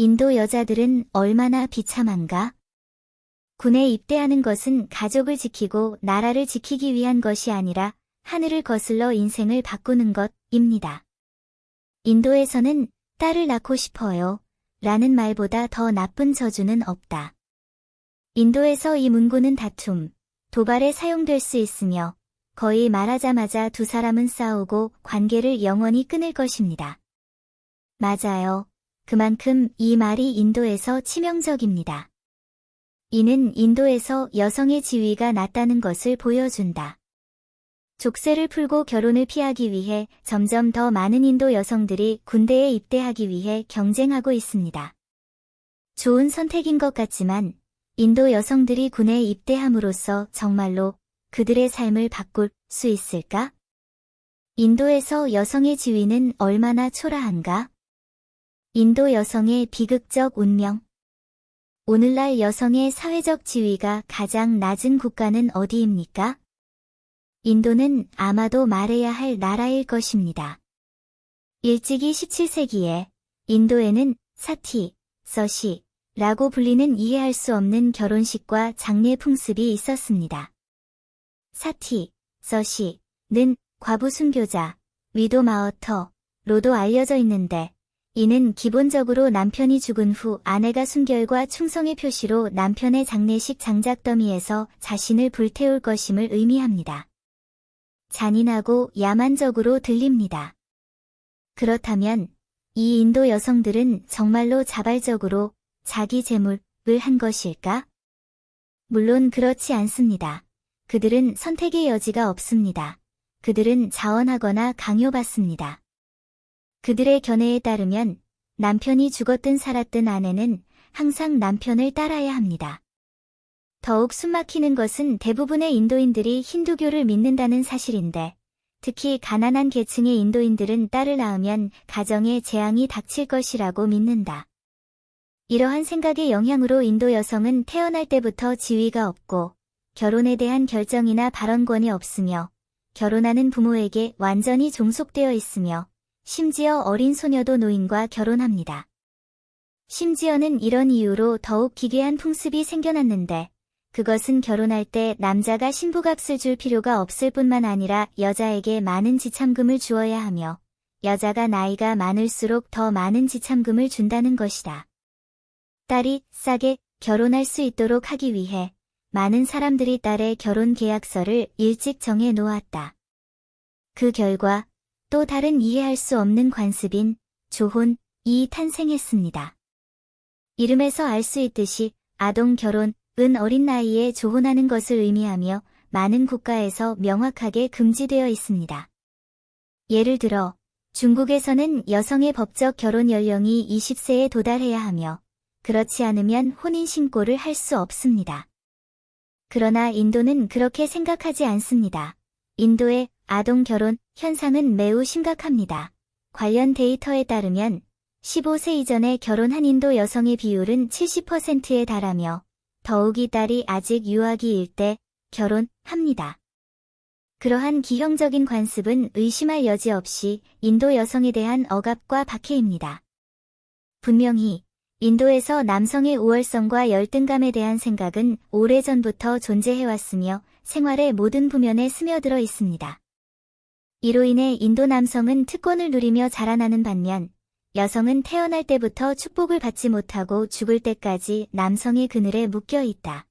인도 여자들은 얼마나 비참한가? 군에 입대하는 것은 가족을 지키고 나라를 지키기 위한 것이 아니라 하늘을 거슬러 인생을 바꾸는 것입니다. 인도에서는 딸을 낳고 싶어요 라는 말보다 더 나쁜 저주는 없다. 인도에서 이 문구는 다툼, 도발에 사용될 수 있으며 거의 말하자마자 두 사람은 싸우고 관계를 영원히 끊을 것입니다. 맞아요. 그만큼 이 말이 인도에서 치명적입니다. 이는 인도에서 여성의 지위가 낮다는 것을 보여준다. 족쇄를 풀고 결혼을 피하기 위해 점점 더 많은 인도 여성들이 군대에 입대하기 위해 경쟁하고 있습니다. 좋은 선택인 것 같지만 인도 여성들이 군에 입대함으로써 정말로 그들의 삶을 바꿀 수 있을까? 인도에서 여성의 지위는 얼마나 초라한가? 인도 여성의 비극적 운명. 오늘날 여성의 사회적 지위가 가장 낮은 국가는 어디입니까? 인도는 아마도 말해야 할 나라일 것입니다. 일찍이 17세기에 인도에는 사티, 서시라고 불리는 이해할 수 없는 결혼식과 장례 풍습이 있었습니다. 사티, 서시는 과부 순교자, 위도 마어터로도 알려져 있는데 이는 기본적으로 남편이 죽은 후 아내가 순결과 충성의 표시로 남편의 장례식 장작더미에서 자신을 불태울 것임을 의미합니다. 잔인하고 야만적으로 들립니다. 그렇다면 이 인도 여성들은 정말로 자발적으로 자기 제물을 한 것일까? 물론 그렇지 않습니다. 그들은 선택의 여지가 없습니다. 그들은 자원하거나 강요받습니다. 그들의 견해에 따르면 남편이 죽었든 살았든 아내는 항상 남편을 따라야 합니다. 더욱 숨막히는 것은 대부분의 인도인들이 힌두교를 믿는다는 사실인데, 특히 가난한 계층의 인도인들은 딸을 낳으면 가정에 재앙이 닥칠 것이라고 믿는다. 이러한 생각의 영향으로 인도 여성은 태어날 때부터 지위가 없고 결혼에 대한 결정이나 발언권이 없으며 결혼하는 부모에게 완전히 종속되어 있으며 심지어 어린 소녀도 노인과 결혼합니다. 심지어는 이런 이유로 더욱 기괴한 풍습이 생겨났는데 그것은 결혼할 때 남자가 신부값을 줄 필요가 없을 뿐만 아니라 여자에게 많은 지참금을 주어야 하며 여자가 나이가 많을수록 더 많은 지참금을 준다는 것이다. 딸이 싸게 결혼할 수 있도록 하기 위해 많은 사람들이 딸의 결혼 계약서를 일찍 정해 놓았다. 그 결과 또 다른 이해할 수 없는 관습인 조혼이 탄생했습니다. 이름에서 알 수 있듯이 아동 결혼은 어린 나이에 조혼하는 것을 의미하며 많은 국가에서 명확하게 금지되어 있습니다. 예를 들어 중국에서는 여성의 법적 결혼 연령이 20세에 도달해야 하며 그렇지 않으면 혼인신고를 할 수 없습니다. 그러나 인도는 그렇게 생각하지 않습니다. 인도의 아동 결혼 현상은 매우 심각합니다. 관련 데이터에 따르면 15세 이전에 결혼한 인도 여성의 비율은 70%에 달하며 더욱이 딸이 아직 유아기일 때 결혼합니다. 그러한 기형적인 관습은 의심할 여지 없이 인도 여성에 대한 억압과 박해입니다. 분명히 인도에서 남성의 우월성과 열등감에 대한 생각은 오래전부터 존재해왔으며 생활의 모든 부면에 스며들어 있습니다. 이로 인해 인도 남성은 특권을 누리며 자라나는 반면 여성은 태어날 때부터 축복을 받지 못하고 죽을 때까지 남성의 그늘에 묶여 있다.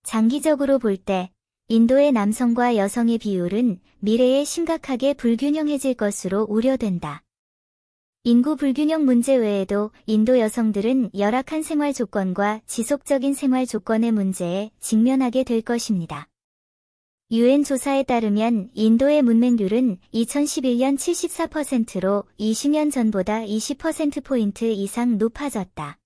장기적으로 볼 때 인도의 남성과 여성의 비율은 미래에 심각하게 불균형해질 것으로 우려된다. 인구 불균형 문제 외에도 인도 여성들은 열악한 생활 조건과 지속적인 생활 조건의 문제에 직면하게 될 것입니다. UN 조사에 따르면 인도의 문맹률은 2011년 74%로 20년 전보다 20%포인트 이상 높아졌다.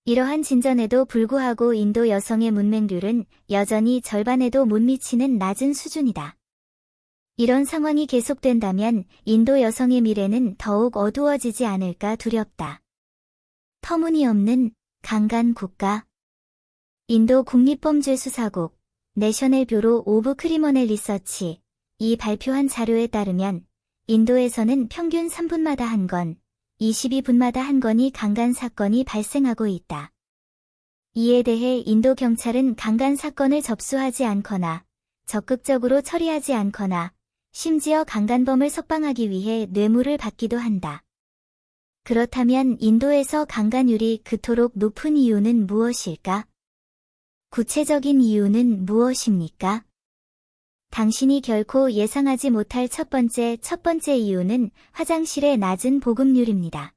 이러한 진전에도 불구하고 인도 여성의 문맹률은 여전히 절반에도 못 미치는 낮은 수준이다. 이런 상황이 계속된다면 인도 여성의 미래는 더욱 어두워지지 않을까 두렵다. 터무니없는 강간 국가. 인도 국립범죄수사국 내셔널 뷰로 오브 크리미널 리서치 이 발표한 자료에 따르면 인도에서는 평균 3분마다 한 건, 22분마다 한 건이 강간 사건이 발생하고 있다. 이에 대해 인도 경찰은 강간 사건을 접수하지 않거나 적극적으로 처리하지 않거나 심지어 강간범을 석방하기 위해 뇌물을 받기도 한다. 그렇다면 인도에서 강간율이 그토록 높은 이유는 무엇일까? 구체적인 이유는 무엇입니까? 당신이 결코 예상하지 못할 첫 번째 이유는 화장실의 낮은 보급률입니다.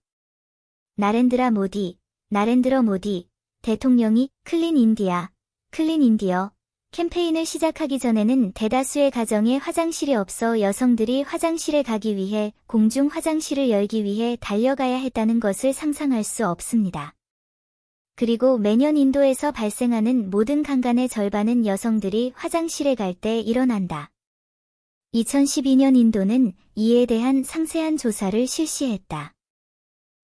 나렌드러 모디 대통령이 클린 인디어 캠페인을 시작하기 전에는 대다수의 가정에 화장실이 없어 여성들이 화장실에 가기 위해 공중 화장실을 열기 위해 달려가야 했다는 것을 상상할 수 없습니다. 그리고 매년 인도에서 발생하는 모든 강간의 절반은 여성들이 화장실에 갈 때 일어난다. 2012년 인도는 이에 대한 상세한 조사를 실시했다.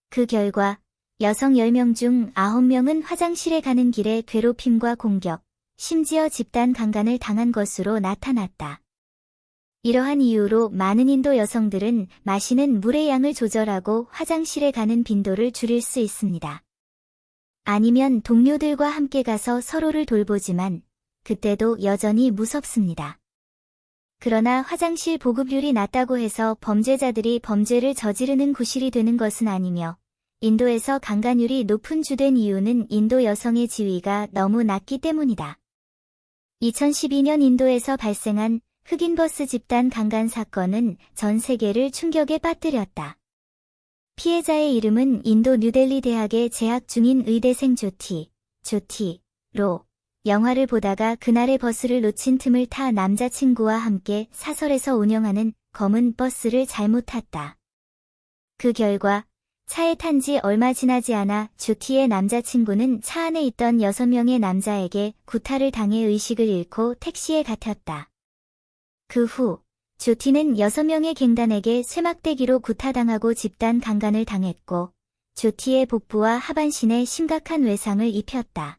그 결과 여성 10명 중 9명은 화장실에 가는 길에 괴롭힘과 공격, 심지어 집단 강간을 당한 것으로 나타났다. 이러한 이유로 많은 인도 여성들은 마시는 물의 양을 조절하고 화장실에 가는 빈도를 줄일 수 있습니다. 아니면 동료들과 함께 가서 서로를 돌보지만 그때도 여전히 무섭습니다. 그러나 화장실 보급률이 낮다고 해서 범죄자들이 범죄를 저지르는 구실이 되는 것은 아니며 인도에서 강간율이 높은 주된 이유는 인도 여성의 지위가 너무 낮기 때문이다. 2012년 인도에서 발생한 흑인버스 집단 강간 사건은 전 세계를 충격에 빠뜨렸다. 피해자의 이름은 인도 뉴델리 대학에 재학 중인 의대생 조티로 영화를 보다가 그날의 버스를 놓친 틈을 타 남자친구와 함께 사설에서 운영하는 검은 버스를 잘못 탔다. 그 결과 차에 탄 지 얼마 지나지 않아 조티의 남자친구는 차 안에 있던 6명의 남자에게 구타를 당해 의식을 잃고 택시에 갇혔다. 그 후 조티는 6명의 갱단에게 쇠막대기로 구타당하고 집단 강간을 당했고 조티의 복부와 하반신에 심각한 외상을 입혔다.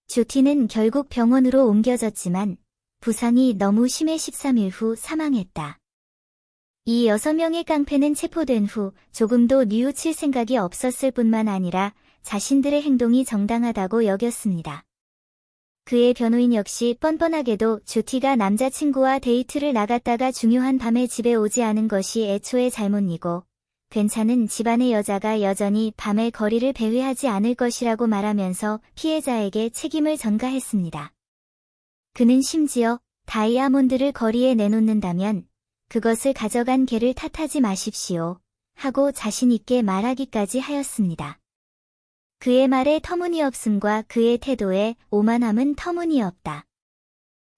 조티는 결국 병원으로 옮겨졌지만 부상이 너무 심해 13일 후 사망했다. 이 6명의 깡패는 체포된 후 조금도 뉘우칠 생각이 없었을 뿐만 아니라 자신들의 행동이 정당하다고 여겼습니다. 그의 변호인 역시 뻔뻔하게도 조티가 남자친구와 데이트를 나갔다가 중요한 밤에 집에 오지 않은 것이 애초에 잘못이고 괜찮은 집안의 여자가 여전히 밤에 거리를 배회하지 않을 것이라고 말하면서 피해자에게 책임을 전가했습니다. 그는 심지어 다이아몬드를 거리에 내놓는다면 그것을 가져간 개를 탓하지 마십시오 하고 자신 있게 말하기까지 하였습니다. 그의 말의 터무니없음과 그의 태도의 오만함은 터무니없다.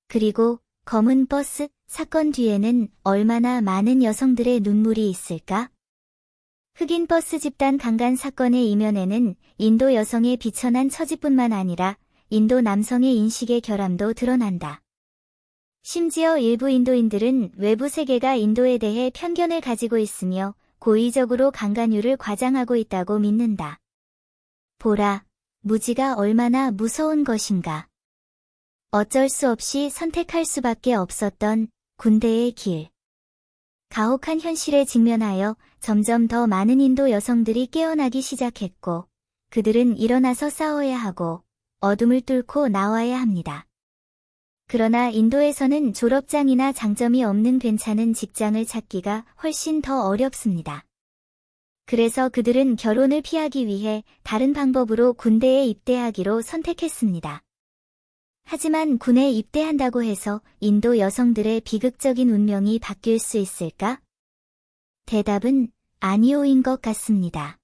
그리고 검은 버스 사건 뒤에는 얼마나 많은 여성들의 눈물이 있을까? 흑인 버스 집단 강간 사건의 이면에는 인도 여성의 비천한 처지뿐만 아니라 인도 남성의 인식의 결함도 드러난다. 심지어 일부 인도인들은 외부 세계가 인도에 대해 편견을 가지고 있으며 고의적으로 강간율을 과장하고 있다고 믿는다. 보라, 무지가 얼마나 무서운 것인가. 어쩔 수 없이 선택할 수밖에 없었던 군대의 길. 가혹한 현실에 직면하여 점점 더 많은 인도 여성들이 깨어나기 시작했고, 그들은 일어나서 싸워야 하고, 어둠을 뚫고 나와야 합니다. 그러나 인도에서는 졸업장이나 장점이 없는 괜찮은 직장을 찾기가 훨씬 더 어렵습니다. 그래서 그들은 결혼을 피하기 위해 다른 방법으로 군대에 입대하기로 선택했습니다. 하지만 군에 입대한다고 해서 인도 여성들의 비극적인 운명이 바뀔 수 있을까? 대답은 아니오인 것 같습니다.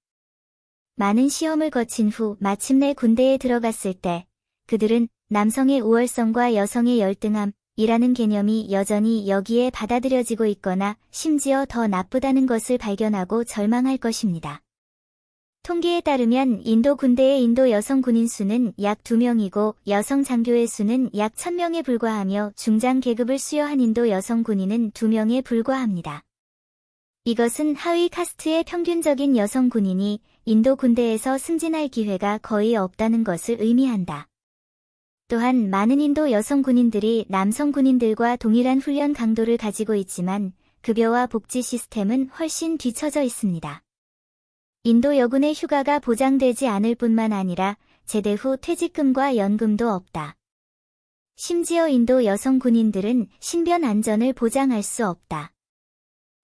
많은 시험을 거친 후 마침내 군대에 들어갔을 때 그들은 남성의 우월성과 여성의 열등함이라는 개념이 여전히 여기에 받아들여지고 있거나 심지어 더 나쁘다는 것을 발견하고 절망할 것입니다. 통계에 따르면 인도 군대의 인도 여성 군인 수는 약 2명이고 여성 장교의 수는 약 1000명에 불과하며 중장 계급을 수여한 인도 여성 군인은 2명에 불과합니다. 이것은 하위 카스트의 평균적인 여성 군인이 인도 군대에서 승진할 기회가 거의 없다는 것을 의미한다. 또한 많은 인도 여성 군인들이 남성 군인들과 동일한 훈련 강도를 가지고 있지만 급여와 복지 시스템은 훨씬 뒤처져 있습니다. 인도 여군의 휴가가 보장되지 않을 뿐만 아니라 제대 후 퇴직금과 연금도 없다. 심지어 인도 여성 군인들은 신변 안전을 보장할 수 없다.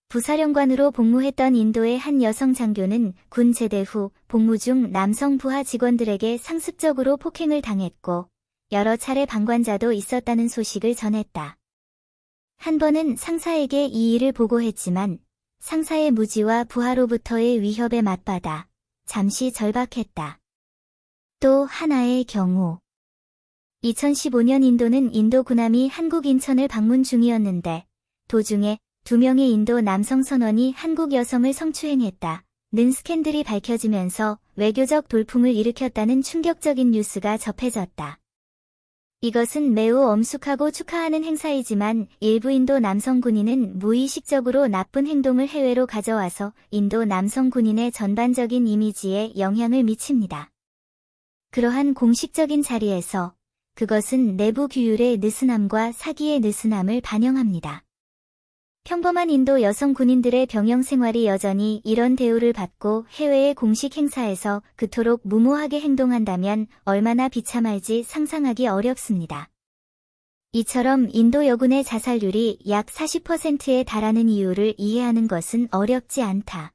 부사령관으로 복무했던 인도의 한 여성 장교는 군 제대 후 복무 중 남성 부하 직원들에게 상습적으로 폭행을 당했고 여러 차례 방관자도 있었다는 소식을 전했다. 한 번은 상사에게 이 일을 보고했지만 상사의 무지와 부하로부터의 위협에 맞받아 잠시 절박했다. 또 하나의 경우. 2015년 인도는 인도 군함이 한국 인천을 방문 중이었는데 도중에 2명의 인도 남성 선원이 한국 여성을 성추행했다는 스캔들이 밝혀지면서 외교적 돌풍을 일으켰다는 충격적인 뉴스가 접해졌다. 이것은 매우 엄숙하고 축하하는 행사이지만 일부 인도 남성 군인은 무의식적으로 나쁜 행동을 해외로 가져와서 인도 남성 군인의 전반적인 이미지에 영향을 미칩니다. 그러한 공식적인 자리에서 그것은 내부 규율의 느슨함과 사기의 느슨함을 반영합니다. 평범한 인도 여성 군인들의 병영 생활이 여전히 이런 대우를 받고 해외의 공식 행사에서 그토록 무모하게 행동한다면 얼마나 비참할지 상상하기 어렵습니다. 이처럼 인도 여군의 자살률이 약 40%에 달하는 이유를 이해하는 것은 어렵지 않다.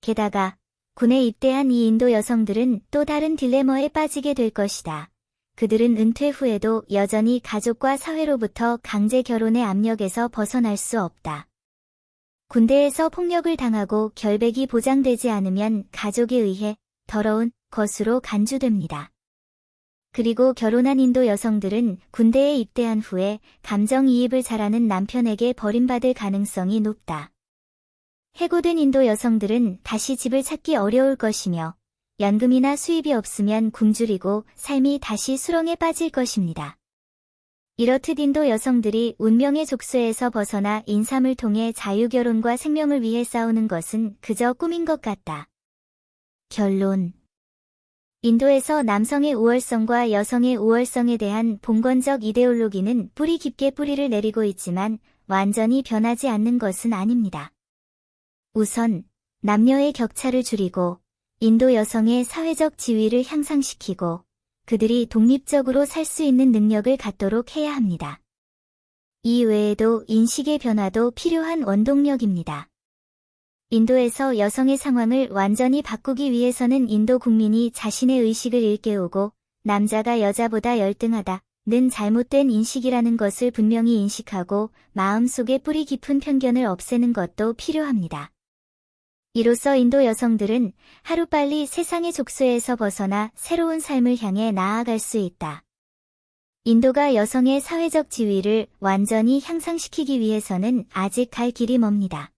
게다가 군에 입대한 이 인도 여성들은 또 다른 딜레마에 빠지게 될 것이다. 그들은 은퇴 후에도 여전히 가족과 사회로부터 강제 결혼의 압력에서 벗어날 수 없다. 군대에서 폭력을 당하고 결백이 보장되지 않으면 가족에 의해 더러운 것으로 간주됩니다. 그리고 결혼한 인도 여성들은 군대에 입대한 후에 감정이입을 잘하는 남편에게 버림받을 가능성이 높다. 해고된 인도 여성들은 다시 집을 찾기 어려울 것이며 연금이나 수입이 없으면 굶주리고 삶이 다시 수렁에 빠질 것입니다. 이렇듯 인도 여성들이 운명의 족쇄에서 벗어나 인삼을 통해 자유결혼과 생명을 위해 싸우는 것은 그저 꿈인 것 같다. 결론. 인도에서 남성의 우월성과 여성의 우월성에 대한 봉건적 이데올로기는 뿌리 깊게 뿌리를 내리고 있지만 완전히 변하지 않는 것은 아닙니다. 우선 남녀의 격차를 줄이고 인도 여성의 사회적 지위를 향상시키고 그들이 독립적으로 살 수 있는 능력을 갖도록 해야 합니다. 이 외에도 인식의 변화도 필요한 원동력입니다. 인도에서 여성의 상황을 완전히 바꾸기 위해서는 인도 국민이 자신의 의식을 일깨우고 남자가 여자보다 열등하다는 잘못된 인식이라는 것을 분명히 인식하고 마음속에 뿌리 깊은 편견을 없애는 것도 필요합니다. 이로써 인도 여성들은 하루빨리 세상의 족쇄에서 벗어나 새로운 삶을 향해 나아갈 수 있다. 인도가 여성의 사회적 지위를 완전히 향상시키기 위해서는 아직 갈 길이 멉니다.